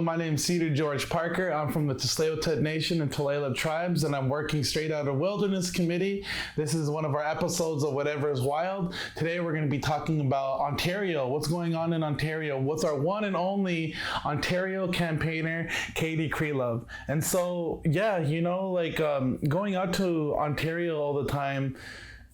my name's Cedar George Parker. I'm from the Tsleil-Waututh Nation and Tulalip tribes, and I'm working straight out of Wilderness Committee. This is one of our episodes of Whatever is Wild. Today we're going to be talking about Ontario. What's going on in Ontario? What's our one and only Ontario campaigner, Katie Krelove. And so, yeah, going out to Ontario all the time,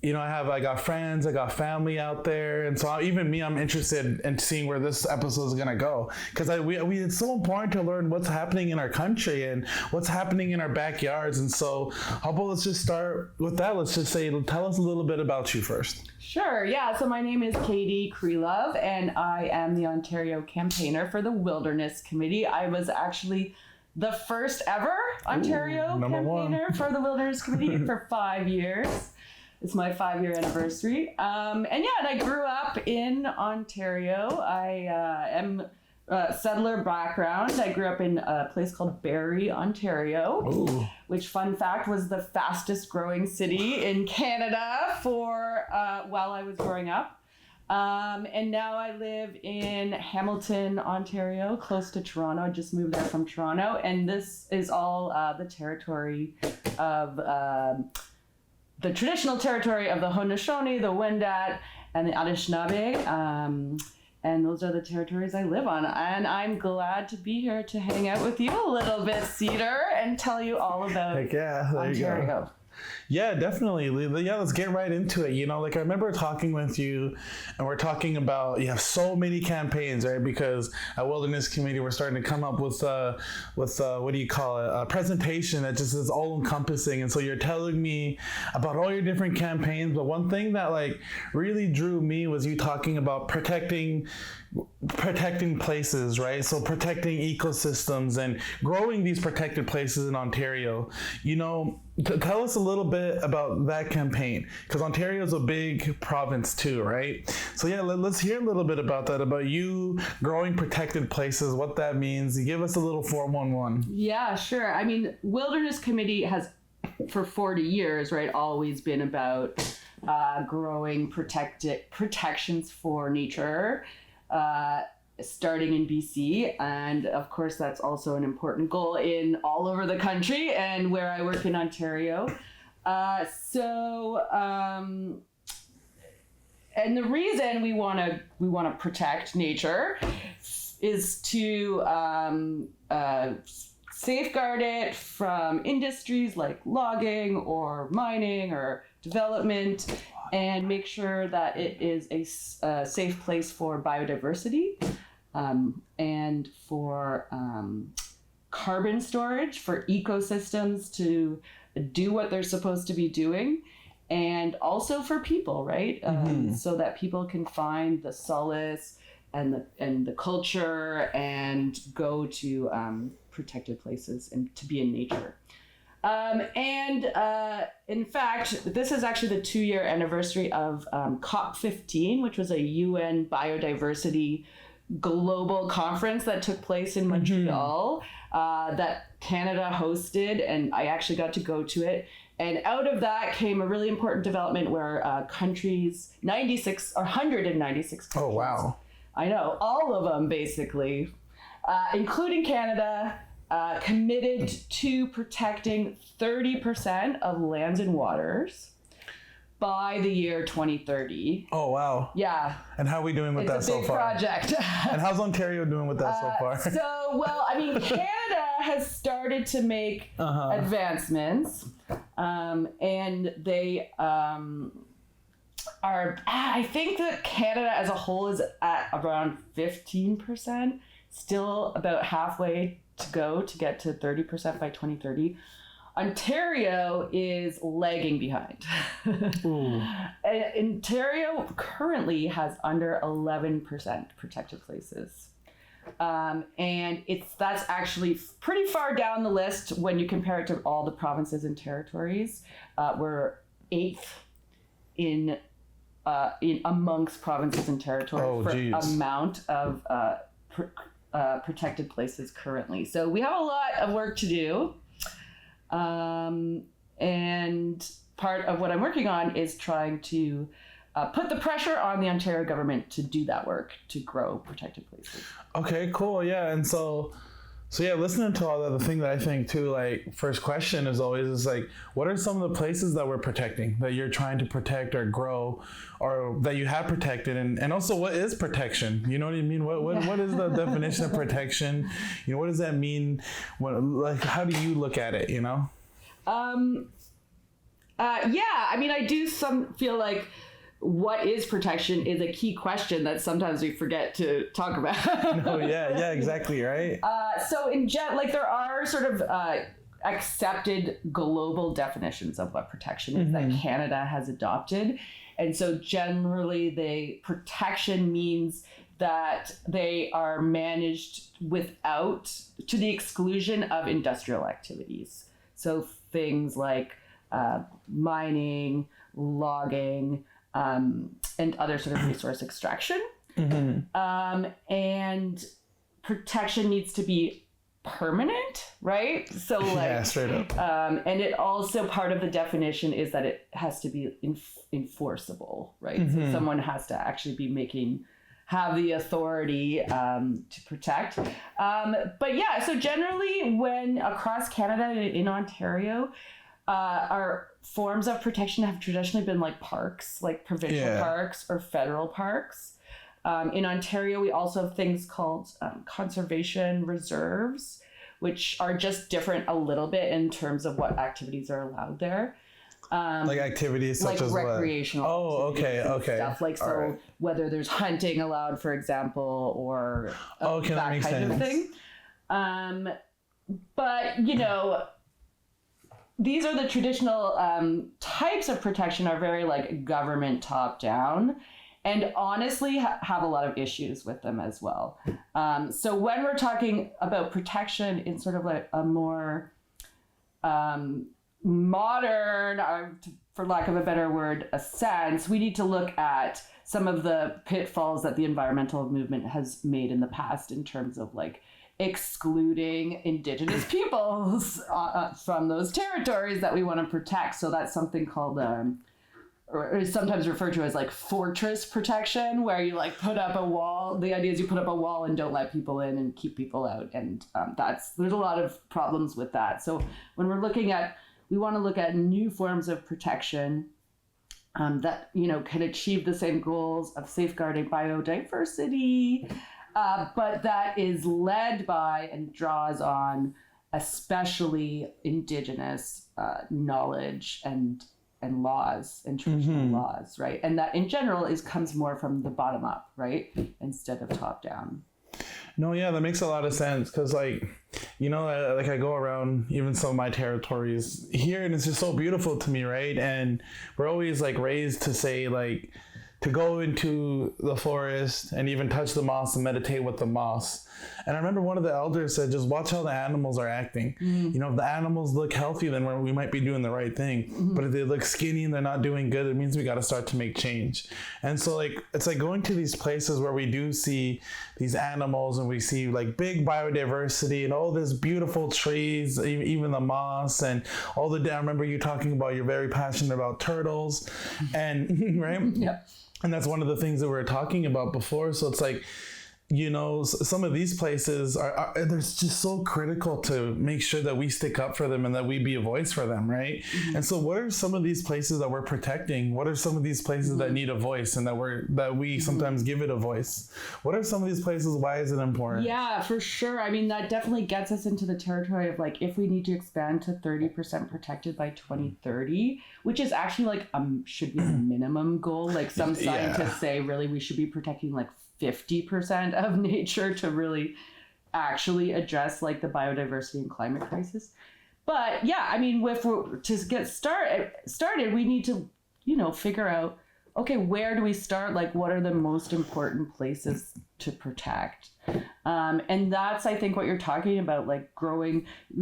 I got friends, I got family out there, and so I'm interested in seeing where this episode is gonna go, because it's so important to learn what's happening in our country and what's happening in our backyards. And so, how about let's just start with that? Let's just say, tell us a little bit about you first. Sure, yeah. So my name is Katie Krelove, and I am the Ontario campaigner for the Wilderness Committee. I was actually the first ever Ontario campaigner for the Wilderness Committee for 5 years. It's my 5-year anniversary. And I grew up in Ontario. I am settler background. I grew up in a place called Barrie, Ontario, which, fun fact, was the fastest growing city in Canada for while I was growing up. And now I live in Hamilton, Ontario, close to Toronto. I just moved there from Toronto. And this is all the territory of the traditional territory of the Haudenosaunee, the Wendat, and the Anishinaabe. And those are the territories I live on. And I'm glad to be here to hang out with you a little bit, Cedar, and tell you all about Ontario. Yeah, definitely. Yeah, let's get right into it. I remember talking with you, and we're talking about, you have so many campaigns, right? Because at Wilderness Committee, we're starting to come up with what do you call it? A presentation that just is all encompassing. And so you're telling me about all your different campaigns, but one thing that really drew me was you talking about protecting places, right? So protecting ecosystems and growing these protected places in Ontario. Tell us a little bit about that campaign, because Ontario is a big province too, right? So yeah, let's hear a little bit about that, about you growing protected places, what that means. You give us a little 411. Yeah, sure. I mean, Wilderness Committee has, for 40 years, right, always been about growing protections for nature, starting in BC, and of course that's also an important goal in all over the country and where I work in Ontario. And the reason we want to protect nature is to safeguard it from industries like logging or mining or development, and make sure that it is a safe place for biodiversity, and for carbon storage, for ecosystems to do what they're supposed to be doing, and also for people, right? So that people can find the solace and the culture and go to protected places and to be in nature. In fact, this is actually the 2-year anniversary of COP15, which was a UN biodiversity global conference that took place in Montreal, that Canada hosted, and I actually got to go to it. And out of that came a really important development where countries, 196 countries. Oh, wow. I know, all of them basically, including Canada, committed to protecting 30% of lands and waters by the year 2030. Oh, wow. Yeah. And how are we doing with that so far? It's a big project. And how's Ontario doing with that so far? Canada has started to make advancements, and they I think that Canada as a whole is at around 15%, still about halfway to go to get to 30% by 2030. Ontario is lagging behind. Ontario currently has under 11% protected places. And that's actually pretty far down the list when you compare it to all the provinces and territories. We're 8th in amongst provinces and territories amount of protected places currently. So we have a lot of work to do. And part of what I'm working on is trying to put the pressure on the Ontario government to do that work, to grow protected places. Okay, cool. Yeah. And so So yeah, listening to all that, the thing that I think too, like first question is always is like, what are some of the places that we're protecting, that you're trying to protect or grow, or that you have protected, and also what is protection? You know what I mean? What is the definition of protection? You know, what does that mean? What, like, how do you look at it? You know? Yeah, I mean, I do feel like what is protection is a key question that sometimes we forget to talk about. No, yeah, exactly, right? So like there are sort of accepted global definitions of what protection is that Canada has adopted. And so generally protection means that they are managed to the exclusion of industrial activities. So things like mining, logging, and other sort of resource extraction. And protection needs to be permanent, right? So like, yeah, straight up. And it also, part of the definition is that it has to be enforceable, right? So someone has to actually have the authority to protect. But yeah, so generally when across Canada, in Ontario, our forms of protection have traditionally been like parks, like provincial parks or federal parks. In Ontario, we also have things called conservation reserves, which are just different a little bit in terms of what activities are allowed there. Like activities such like as recreational what? Oh, okay. Stuff like so, right. Whether there's hunting allowed, for example, or that kind of thing. But you know, these are the traditional types of protection are very like government top down, and honestly have a lot of issues with them as well. So when we're talking about protection in sort of like a more modern, for lack of a better word, a sense, we need to look at some of the pitfalls that the environmental movement has made in the past in terms of like excluding Indigenous peoples from those territories that we want to protect. So that's something called, or is sometimes referred to as like fortress protection, where you like put up a wall. The idea is you put up a wall and don't let people in and keep people out. And there's a lot of problems with that. So when we want to look at new forms of protection that, you know, can achieve the same goals of safeguarding biodiversity, but that is led by and draws on especially Indigenous knowledge and laws and traditional laws, right? And that in general comes more from the bottom up, right? Instead of top down. No, yeah, that makes a lot of sense because, like, you know, like I go around even some of my territories here and it's just so beautiful to me, right? And we're always like raised to say like to go into the forest and even touch the moss and meditate with the moss. And I remember one of the elders said, just watch how the animals are acting. You know, if the animals look healthy, then we might be doing the right thing. But if they look skinny and they're not doing good, it means we got to start to make change. And so like, it's like going to these places where we do see these animals and we see like big biodiversity and all this beautiful trees, even the moss and all I remember you talking about, you're very passionate about turtles and right? Yep. And that's one of the things that we were talking about before. So it's like, you know, some of these places are they're just so critical to make sure that we stick up for them and that we be a voice for them, right? And so what are some of these places that we're protecting? What are some of these places that need a voice and that we sometimes give it a voice? What are some of these places? Why is it important? Yeah, for sure. I mean, that definitely gets us into the territory of like, if we need to expand to 30% protected by 2030, which is actually like should be the minimum goal. Like some scientists say really we should be protecting like 50% of nature to really actually address like the biodiversity and climate crisis. But yeah, I mean, to get started, we need to, you know, figure out, okay, where do we start? Like, what are the most important places to protect? And that's, I think, what you're talking about, like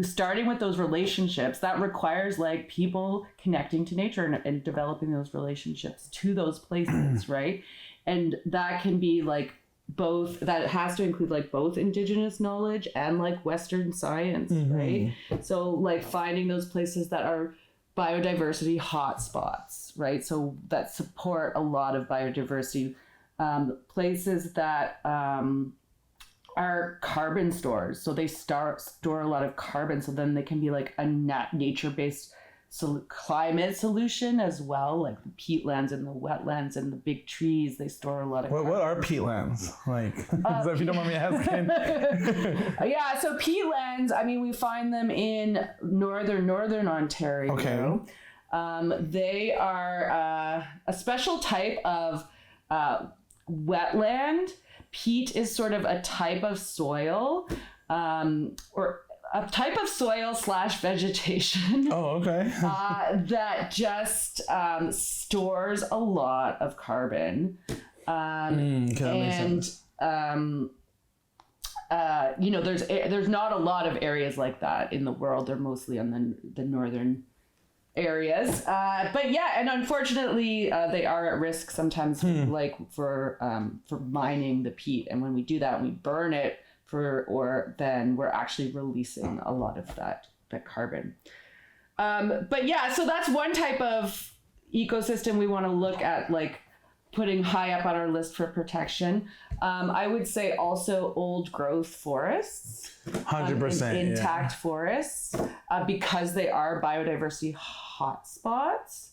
starting with those relationships. That requires like people connecting to nature and developing those relationships to those places, right? And that can be like that has to include like both Indigenous knowledge and like Western science, right? So like finding those places that are biodiversity hotspots, right? So that support a lot of biodiversity, places that are are carbon stores. So they store a lot of carbon. So then they can be like a nature-based climate solution as well, like the peatlands and the wetlands and the big trees. They store a lot of what are peatlands? Like, if you don't mind me asking. Yeah, so peatlands, I mean, we find them in northern Ontario. Okay. They are a special type of wetland. Peat is sort of a type of soil, or a type of soil / vegetation. Oh, okay. That just stores a lot of carbon. And you know, there's not a lot of areas like that in the world. They're mostly on the northern areas. But yeah, and unfortunately, they are at risk sometimes, like for mining the peat. And when we do that, we burn it. Then we're actually releasing a lot of that carbon. But yeah, so that's one type of ecosystem we want to look at, like putting high up on our list for protection. I would say also old growth forests. 100%. Intact forests, because they are biodiversity hotspots.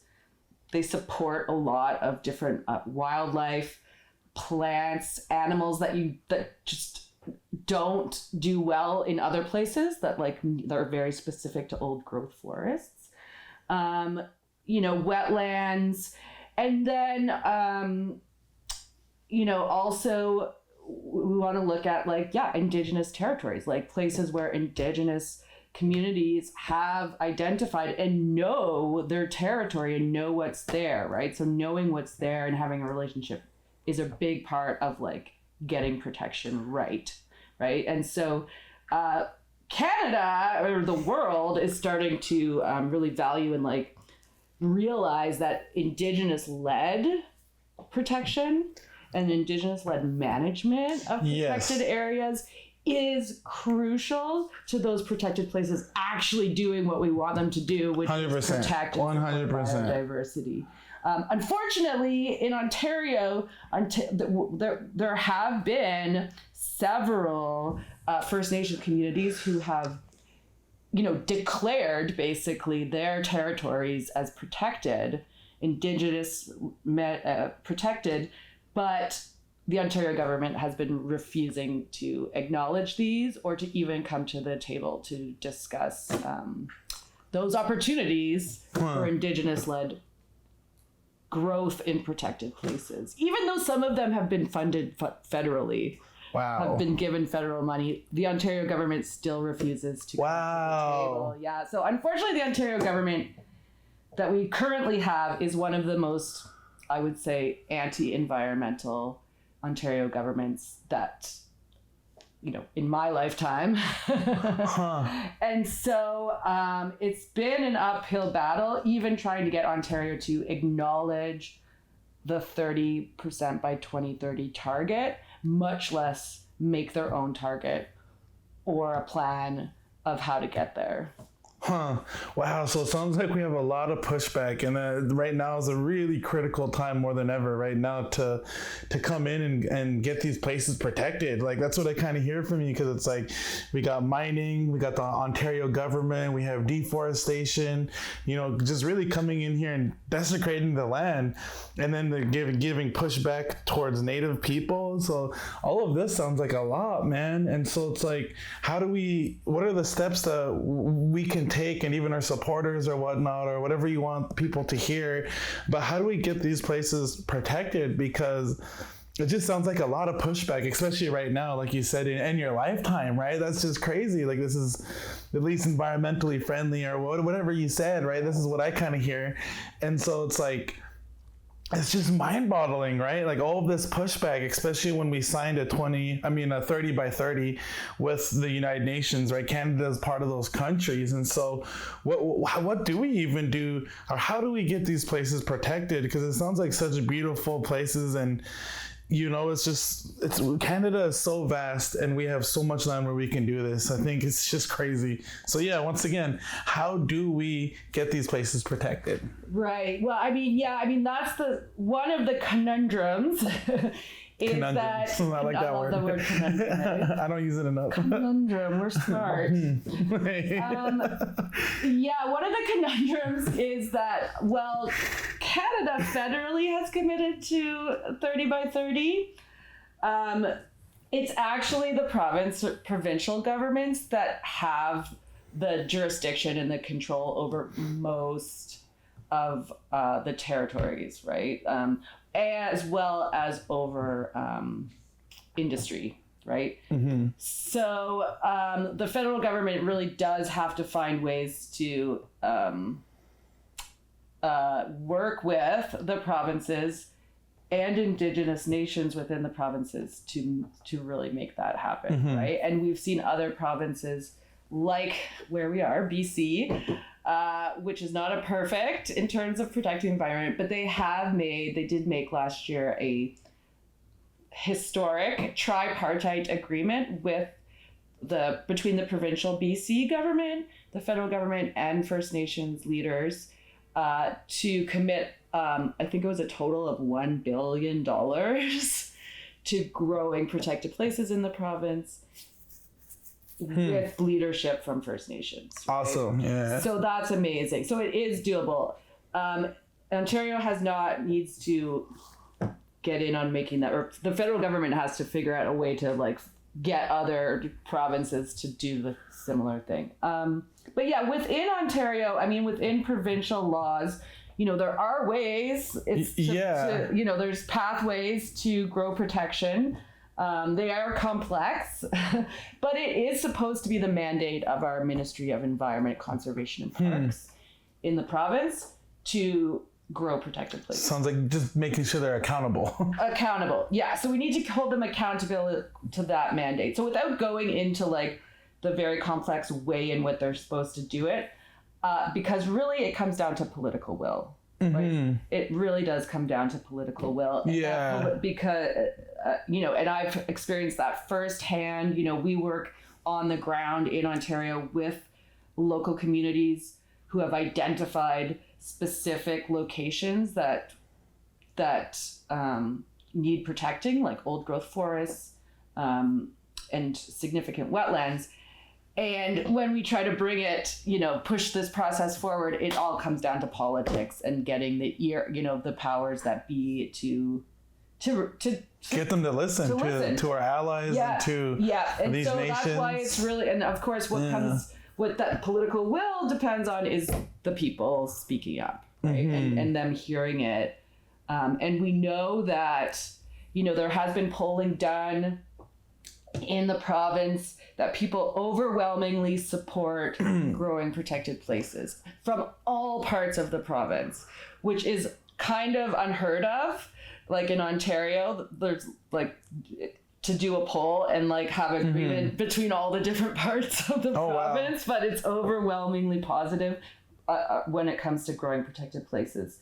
They support a lot of different wildlife, plants, animals that just don't do well in other places, that are very specific to old growth forests. You know, wetlands, and then you know, also we want to look at Indigenous territories, like places where Indigenous communities have identified and know their territory and know what's there, right? So knowing what's there and having a relationship is a big part of getting protection right? And so Canada, or the world, is starting to really value and realize that Indigenous-led protection and Indigenous-led management of protected areas is crucial to those protected places actually doing what we want them to do, which 100%, is protect 100% biodiversity. Unfortunately, in Ontario, there have been several First Nation communities who have, declared basically their territories as protected, Indigenous protected, but the Ontario government has been refusing to acknowledge these or to even come to the table to discuss those opportunities for Indigenous-led growth in protected places, even though some of them have been funded federally. Wow. Have been given federal money. The Ontario government still refuses to come to the table. Yeah. So unfortunately, the Ontario government that we currently have is one of the most, I would say, anti-environmental Ontario governments that, in my lifetime. And so it's been an uphill battle, even trying to get Ontario to acknowledge the 30% by 2030 target, much less make their own target or a plan of how to get there. Wow. So it sounds like we have a lot of pushback, and right now is a really critical time more than ever right now to come in and get these places protected. That's what I kind of hear from you, because it's we got mining, we got the Ontario government, we have deforestation, just really coming in here and desecrating the land, and then they're giving pushback towards Native people. So all of this sounds like a lot, man. And so it's what are the steps that we can take, and even our supporters or whatnot, or whatever you want people to hear, but how do we get these places protected? Because it just sounds like a lot of pushback, especially right now, like you said, in your lifetime, right? That's just crazy. This is at least environmentally friendly, or whatever you said, right? This is what I kind of hear. And so it's just mind-boggling, right? All of this pushback, especially when we signed a 30 by 30 with the United Nations, right? Canada is part of those countries. And so what do we even do, or how do we get these places protected? Because it sounds like such beautiful places, and Canada is so vast, and we have so much land where we can do this. I think it's just crazy. So yeah, once again, how do we get these places protected? Right. Well, that's one of the conundrums is conundrum. that I like that love word. the word conundrum. Right? I don't use it enough. Conundrum, we're smart. Yeah, one of the conundrums is that, well, Canada federally has committed to 30 by 30. It's actually the provincial governments that have the jurisdiction and the control over most of the territories, right? As well as over industry, right? Mm-hmm. So the federal government really does have to find ways to work with the provinces and Indigenous nations within the provinces to really make that happen, mm-hmm. right? And we've seen other provinces like where we are, BC, which is not a perfect in terms of protecting the environment, but they did make last year a historic tripartite agreement between the provincial BC government, the federal government, and First Nations leaders to commit, I think it was a total of $1 billion to growing protected places in the province with leadership from First Nations. Right? Awesome, yeah. So that's amazing. So it is doable. Ontario needs to get in on making that, or the federal government has to figure out a way to like get other provinces to do the similar thing. But yeah, within Ontario, within provincial laws, there are ways. There's pathways to grow protection. They are complex, but it is supposed to be the mandate of our Ministry of Environment, Conservation and Parks in the province to grow protected places. Sounds like just making sure they're accountable. Accountable, yeah. So we need to hold them accountable to that mandate. So without going into like the very complex way in what they're supposed to do it, because really it comes down to political will. Mm-hmm. Right? It really does come down to political will. Because, and I've experienced that firsthand. We work on the ground in Ontario with local communities who have identified specific locations that need protecting, like old growth forests and significant wetlands. And when we try to bring it, push this process forward, it all comes down to politics and getting the powers that be to get them to listen to our allies and to these so nations. That's why it's really, and of course what that political will depends on is the people speaking up, right? Mm-hmm. And them hearing it. And we know that, there has been polling done in the province that people overwhelmingly support growing protected places from all parts of the province, which is kind of unheard of. Like in Ontario, there's like to do a poll and like have agreement between all the different parts of the province, but it's overwhelmingly positive when it comes to growing protected places.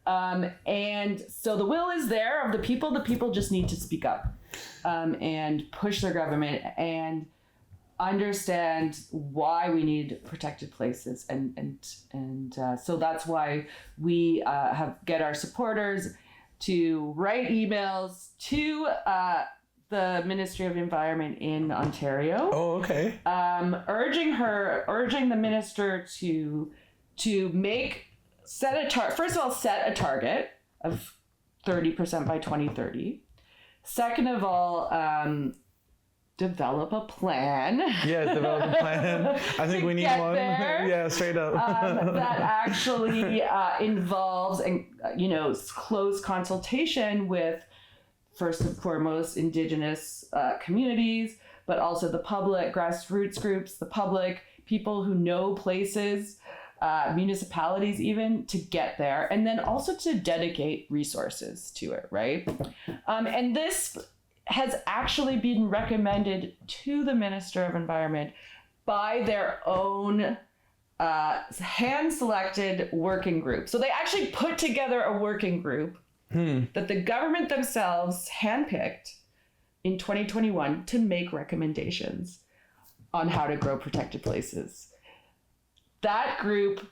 And so the will is there of the people just need to speak up and push their government and understand why we need protected places. And so that's why we get our supporters to write emails to the Ministry of Environment in Ontario. Oh, okay. Urging the minister to set a target of 30% by 2030. Second of all, develop a plan. Yeah, develop a plan. I think we need one. There, yeah, straight up. that actually involves close consultation with, first and foremost, Indigenous communities, but also the public, grassroots groups, the public, people who know places, municipalities even, to get there, and then also to dedicate resources to it, right? And this has actually been recommended to the Minister of Environment by their own hand-selected working group. So they actually put together a working group that the government themselves handpicked in 2021 to make recommendations on how to grow protected places. That group,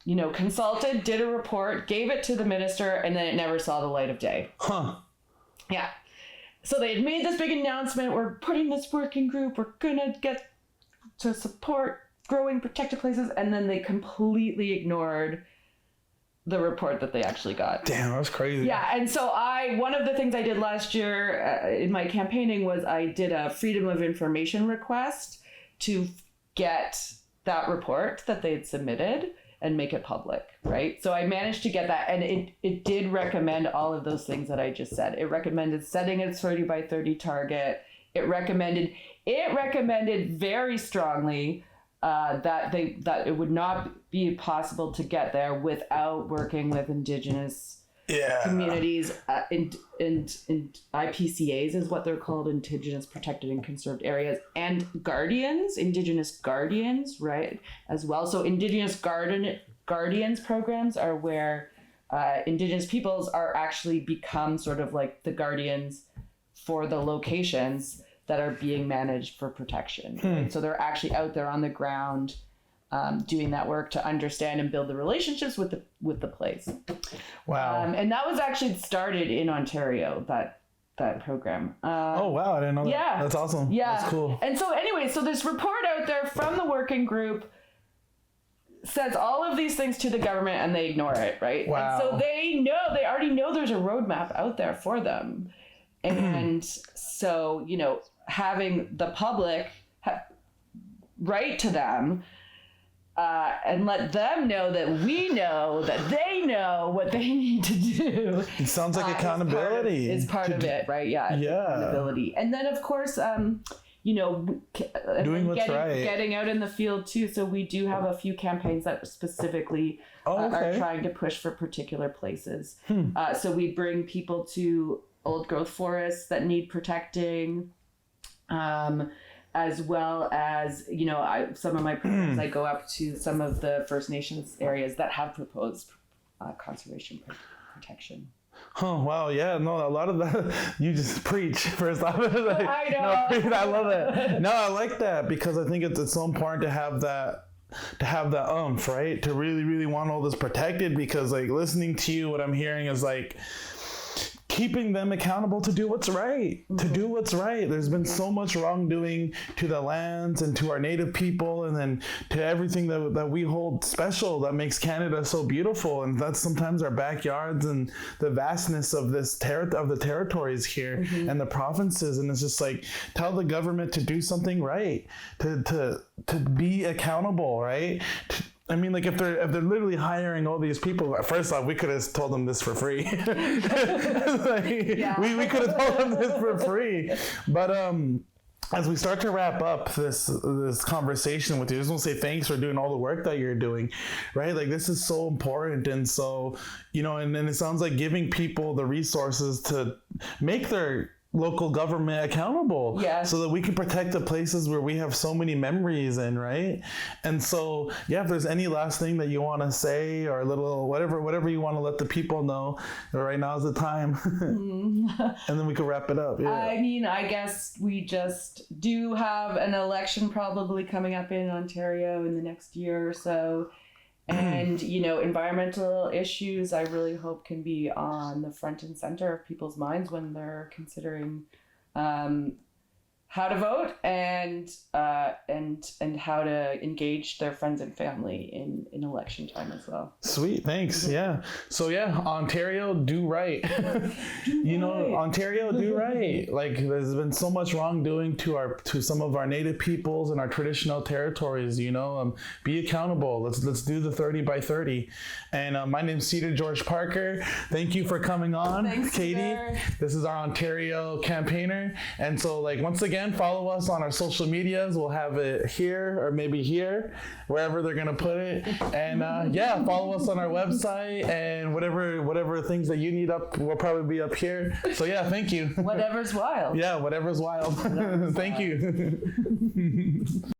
consulted, did a report, gave it to the minister, and then it never saw the light of day. Huh. Yeah. So they had made this big announcement. We're putting this working group. We're going to get to support growing protected places. And then they completely ignored the report that they actually got. Damn, that's crazy. Yeah. And so one of the things I did last year in my campaigning was I did a freedom of information request to get that report that they had submitted and make it public, right? So I managed to get that, and it did recommend all of those things that I just said. It recommended setting a 30 by 30 target. It recommended very strongly that it would not be possible to get there without working with Indigenous communities and IPCAs is what they're called, Indigenous Protected and Conserved Areas, and guardians, Indigenous guardians, right, as well. So Indigenous guardians programs are where Indigenous peoples are actually become sort of like the guardians for the locations that are being managed for protection. Right? So they're actually out there on the ground doing that work to understand and build the relationships with the place. Wow. And that was actually started in Ontario, that program. Oh, wow. I didn't know that. Yeah. That's awesome. Yeah. That's cool. And so anyway, so this report out there from the working group says all of these things to the government and they ignore it, right? Wow. And so they already know there's a roadmap out there for them. And so, having the public write to them and let them know that we know that they know what they need to do. It sounds like accountability. Is part of it, right? Yeah. Accountability. And then, of course, doing what's right. Getting out in the field too. So we do have a few campaigns that specifically are trying to push for particular places. So we bring people to old growth forests that need protecting, as well as, some of my programs, I go up to some of the First Nations areas that have proposed conservation protection. Oh, wow. Yeah, no, a lot of that, you just preach first off. I know. No, I love it. No, I like that because I think it's so important to have that right? To really, really want all this protected, because like listening to you, what I'm hearing is like keeping them accountable to do what's right, There's been so much wrongdoing to the lands and to our native people, and then to everything that we hold special that makes Canada so beautiful. And that's sometimes our backyards and the vastness of this of the territories here and the provinces. And it's just like, tell the government to do something right, to be accountable, right? I mean, like if they're literally hiring all these people, first off, we could have told them this for free. We could have told them this for free. But as we start to wrap up this conversation with you, I just want to say thanks for doing all the work that you're doing, right? Like this is so important. And so, and it sounds like giving people the resources to make their local government accountable, so that we can protect the places where we have so many memories in, right? And so, if there's any last thing that you want to say, or a little whatever you want to let the people know, right now is the time. And then we can wrap it up. I mean, I guess we just do have an election probably coming up in Ontario in the next year or so. And, environmental issues, I really hope can be on the front and center of people's minds when they're considering how to vote and how to engage their friends and family in election time as well. Sweet, thanks. Yeah. So Ontario, do right. Ontario, do right. Like there's been so much wrongdoing to some of our native peoples and our traditional territories. Be accountable. Let's do the 30 by 30. And my name's Cedar George Parker. Thank you for coming on. Thanks, Katie. Cedar. This is our Ontario campaigner. And so once again, follow us on our social medias. We'll have it here or maybe here, wherever they're going to put it. And follow us on our website, and whatever things that you need up will probably be up here. So thank you. Whatever's wild. Yeah, whatever's wild. Thank you.